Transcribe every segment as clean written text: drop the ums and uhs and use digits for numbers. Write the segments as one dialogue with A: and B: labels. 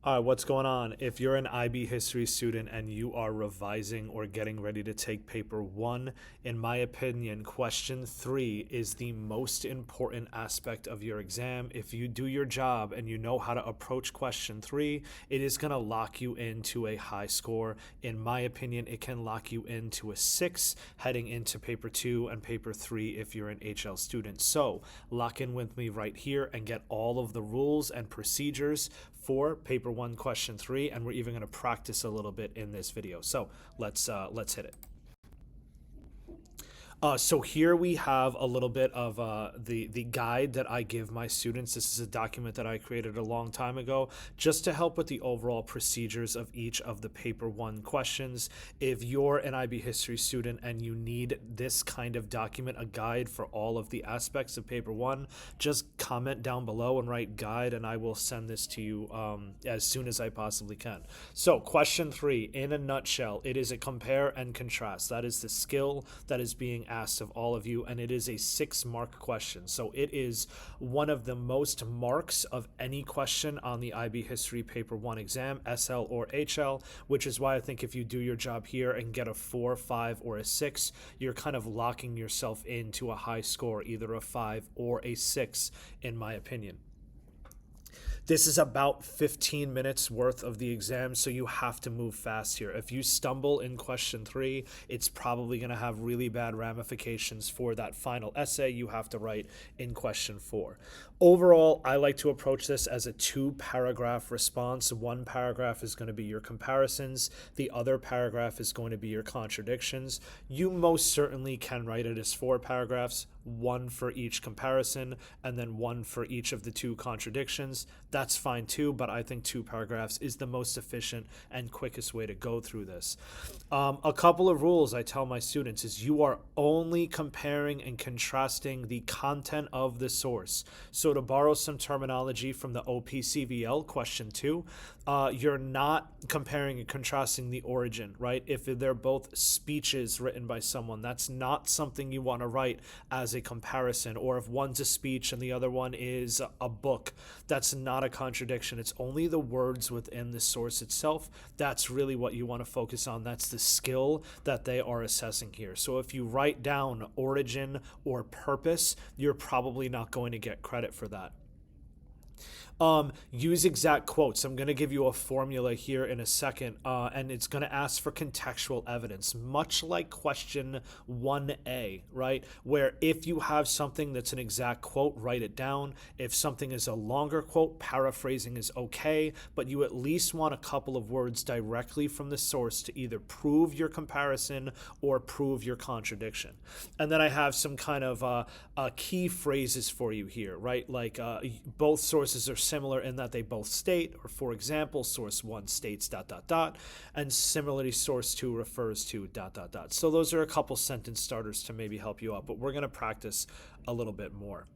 A: What's going on? If you're an IB history student and you are revising or getting ready to take paper one, in my opinion, question three is the most important aspect of your exam. If you do your job and you know how to approach question three, it is going to lock you into a high score. In my opinion, it can lock you into a 6 heading into paper two and paper three if you're an HL student. So lock in with me right here and get all of the rules and procedures for paper one, question three, and we're even going to practice a little bit in this video. So let's hit it. So here we have a little bit of the guide that I give my students. This is a document that I created a long time ago just to help with the overall procedures of each of the paper one questions. If you're an IB history student and you need this kind of document, a guide for all of the aspects of paper one, just comment down below and write guide and I will send this to you as soon as I possibly can. So question three, in a nutshell, it is a compare and contrast. That is the skill that is being asked of all of you, and it is a 6-mark question. So it is one of the most marks of any question on the IB history paper one exam, SL or HL, which is why I think if you do your job here and get a 4, 5, or a 6, you're kind of locking yourself into a high score, either a 5 or a 6, in my opinion. This is about 15 minutes worth of the exam, so you have to move fast here. If you stumble in question three, it's probably going to have really bad ramifications for that final essay you have to write in question four. Overall, I like to approach this as a 2-paragraph response. One paragraph is going to be your comparisons. The other paragraph is going to be your contradictions. You most certainly can write it as 4 paragraphs, one for each comparison, and then one for each of the 2 contradictions. That's fine too, but I think 2 paragraphs is the most efficient and quickest way to go through this. A couple of rules I tell my students is you are only comparing and contrasting the content of the source. So to borrow some terminology from the OPCVL question 2, you're not comparing and contrasting the origin, right? If they're both speeches written by someone, that's not something you want to write as a comparison. Or if one's a speech and the other one is a book, that's not a contradiction. It's only the words within the source itself. That's really what you want to focus on. That's the skill that they are assessing here. So if you write down origin or purpose, you're probably not going to get credit for that. Use exact quotes. I'm going to give you a formula here in a second, and it's going to ask for contextual evidence, much like question 1A, right? Where if you have something that's an exact quote, write it down. If something is a longer quote, paraphrasing is okay, but you at least want a couple of words directly from the source to either prove your comparison or prove your contradiction. And then I have some kind of key phrases for you here, right? Like both sources are similar in that they both state, or for example, source 1 states ... and similarly source 2 refers to ... So those are a couple sentence starters to maybe help you out, but we're going to practice a little bit more.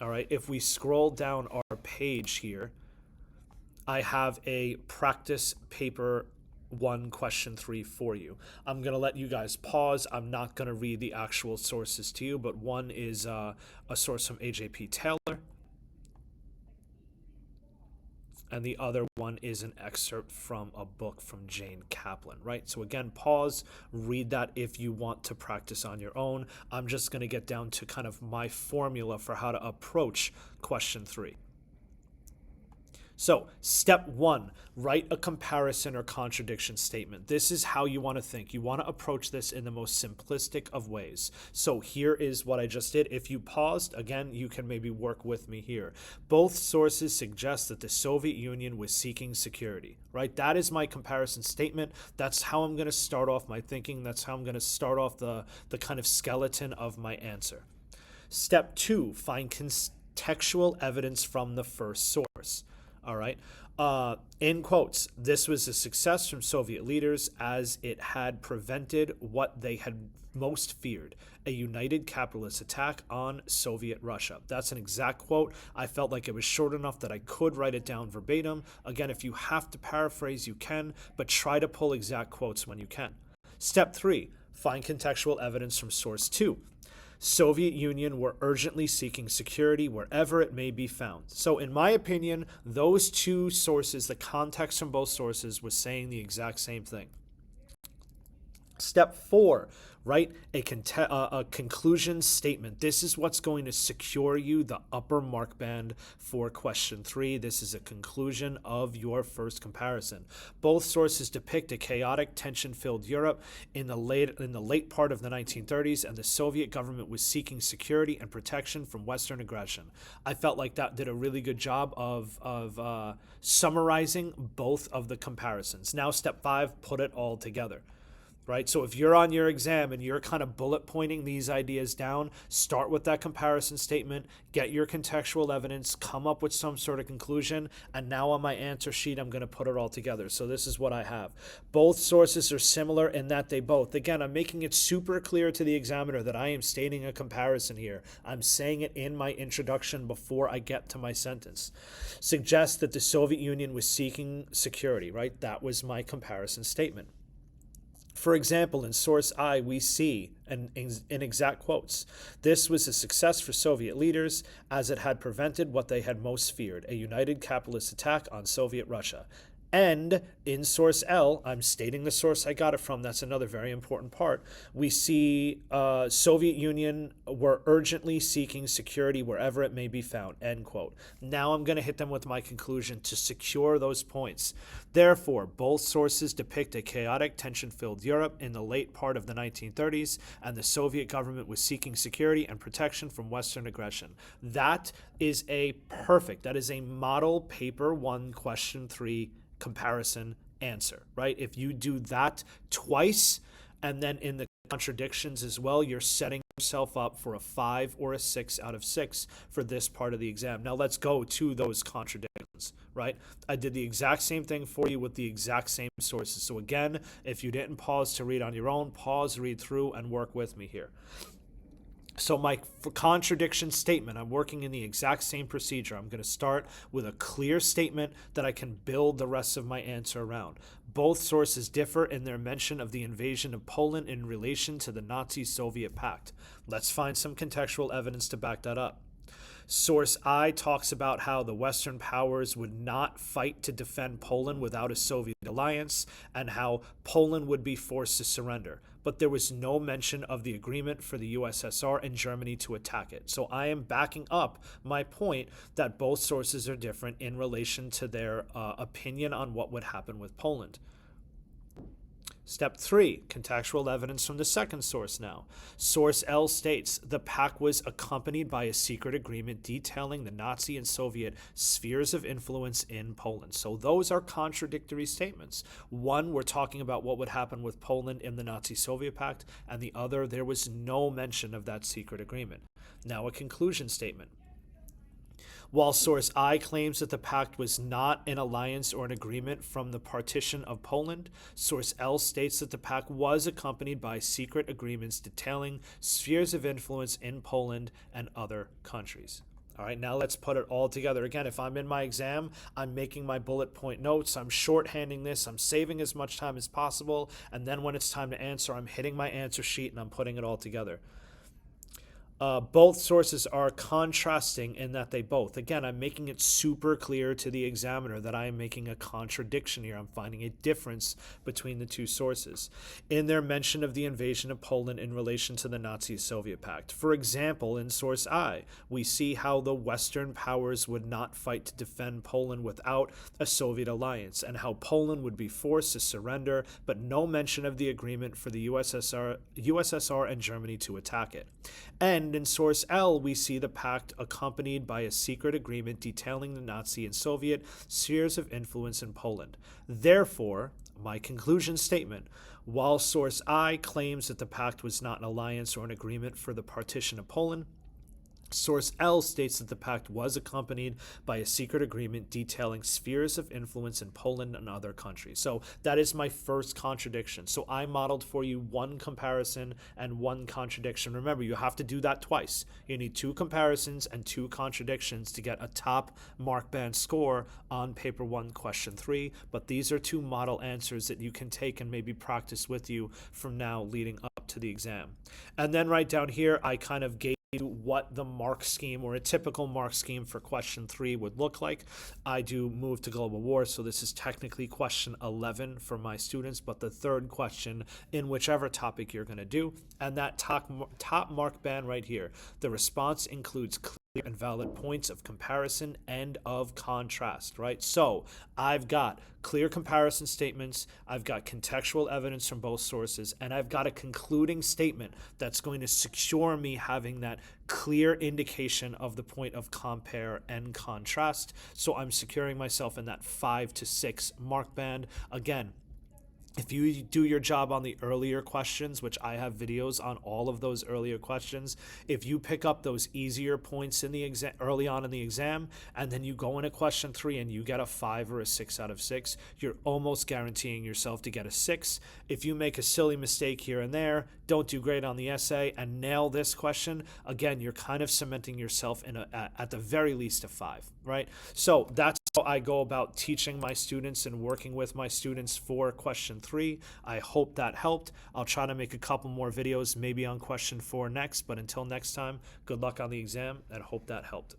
A: All right, if we scroll down our page here, I have a practice paper 1 question 3 for you. I'm going to let you guys pause. I'm not going to read the actual sources to you, but one is a source from AJP Taylor, and the other one is an excerpt from a book from Jane Kaplan, right? So again, pause, read that if you want to practice on your own. I'm just going to get down to kind of my formula for how to approach question 3. So step 1, write a comparison or contradiction statement. This is how you want to think. You want to approach this in the most simplistic of ways. So here is what I just did. If you paused, again, you can maybe work with me here. Both sources suggest that the Soviet Union was seeking security, right? That is my comparison statement. That's how I'm going to start off my thinking. That's how I'm going to start off the kind of skeleton of my answer. Step 2, find contextual evidence from the first source. All right. In quotes, this was a success from Soviet leaders as it had prevented what they had most feared, a united capitalist attack on Soviet Russia. That's an exact quote. I felt like it was short enough that I could write it down verbatim. Again, if you have to paraphrase, you can, but try to pull exact quotes when you can. Step 3, find contextual evidence from source 2. Soviet Union were urgently seeking security wherever it may be found. So in my opinion, those two sources, the context from both sources was saying the exact same thing. Step 4, write a conclusion statement. This is what's going to secure you the upper mark band for question 3. This is a conclusion of your first comparison. Both sources depict a chaotic, tension-filled Europe in the late part of the 1930s, and the Soviet government was seeking security and protection from Western aggression. I felt like that did a really good job of summarizing both of the comparisons. Now, step 5, put it all together. Right? So if you're on your exam and you're kind of bullet pointing these ideas down, start with that comparison statement, get your contextual evidence, come up with some sort of conclusion, and now on my answer sheet, I'm going to put it all together. So this is what I have. Both sources are similar in that they both, again, I'm making it super clear to the examiner that I am stating a comparison here. I'm saying it in my introduction before I get to my sentence. Suggest that the Soviet Union was seeking security, right? That was my comparison statement. For example, in source I, we see, in exact quotes, this was a success for Soviet leaders as it had prevented what they had most feared, a united capitalist attack on Soviet Russia. And in source L, I'm stating the source I got it from. That's another very important part. We see Soviet Union were urgently seeking security wherever it may be found, end quote. Now I'm going to hit them with my conclusion to secure those points. Therefore, both sources depict a chaotic, tension-filled Europe in the late part of the 1930s, and the Soviet government was seeking security and protection from Western aggression. That is that is a model paper 1, question 3 comparison answer, right? If you do that twice and then in the contradictions as well, you're setting yourself up for a 5 or a 6 out of 6 for this part of the exam. Now let's go to those contradictions, right? I did the exact same thing for you with the exact same sources. So again, if you didn't pause to read on your own, pause, read through, and work with me here. So my contradiction statement, I'm working in the exact same procedure. I'm going to start with a clear statement that I can build the rest of my answer around. Both sources differ in their mention of the invasion of Poland in relation to the Nazi-Soviet pact. Let's find some contextual evidence to back that up. Source I talks about how the Western powers would not fight to defend Poland without a Soviet alliance, and how Poland would be forced to surrender. But there was no mention of the agreement for the USSR and Germany to attack it. So I am backing up my point that both sources are different in relation to their opinion on what would happen with Poland. Step 3, contextual evidence from the second source now. Source L states, the pact was accompanied by a secret agreement detailing the Nazi and Soviet spheres of influence in Poland. So those are contradictory statements. One, we're talking about what would happen with Poland in the Nazi-Soviet pact, and the other, there was no mention of that secret agreement. Now a conclusion statement. While source I claims that the pact was not an alliance or an agreement from the partition of Poland, source L states that the pact was accompanied by secret agreements detailing spheres of influence in Poland and other countries. All right, now let's put it all together. Again, if I'm in my exam, I'm making my bullet point notes, I'm shorthanding this, I'm saving as much time as possible, and then when it's time to answer, I'm hitting my answer sheet and I'm putting it all together. Both sources are contrasting in that they both, again, I'm making it super clear to the examiner that I am making a contradiction here. I'm finding a difference between the two sources in their mention of the invasion of Poland in relation to the Nazi-Soviet pact. For example, in source I, we see how the Western powers would not fight to defend Poland without a Soviet alliance, and how Poland would be forced to surrender, but no mention of the agreement for the USSR and Germany to attack it. And in source L, we see the pact accompanied by a secret agreement detailing the Nazi and Soviet spheres of influence in Poland. Therefore, my conclusion statement, while source I claims that the pact was not an alliance or an agreement for the partition of Poland, source L states that the pact was accompanied by a secret agreement detailing spheres of influence in Poland and other countries. So that is my first contradiction. So I modeled for you one comparison and one contradiction. Remember, you have to do that twice. You need 2 comparisons and 2 contradictions to get a top mark band score on paper 1, question 3. But these are 2 model answers that you can take and maybe practice with you from now leading up to to the exam. And then right down here, I kind of gave what the mark scheme or a typical mark scheme for question 3 would look like. I do move to global war, so this is technically question 11 for my students, but the third question in whichever topic you're going to do. And that top mark band right here, the response includes clear and valid points of comparison and of contrast, right? So I've got clear comparison statements, I've got contextual evidence from both sources, and I've got a concluding statement that's going to secure me having that clear indication of the point of compare and contrast. So I'm securing myself in that 5 to 6 mark band. Again, if you do your job on the earlier questions, which I have videos on all of those earlier questions, if you pick up those easier points in the exam early on in the exam, and then you go into question 3 and you get a 5 or a 6 out of 6, you're almost guaranteeing yourself to get a 6. If you make a silly mistake here and there, don't do great on the essay, and nail this question, again, you're kind of cementing yourself in at the very least a 5, right? So that's how I go about teaching my students and working with my students for question 3. I hope that helped. I'll try to make a couple more videos maybe on question 4 next, but until next time, good luck on the exam and hope that helped.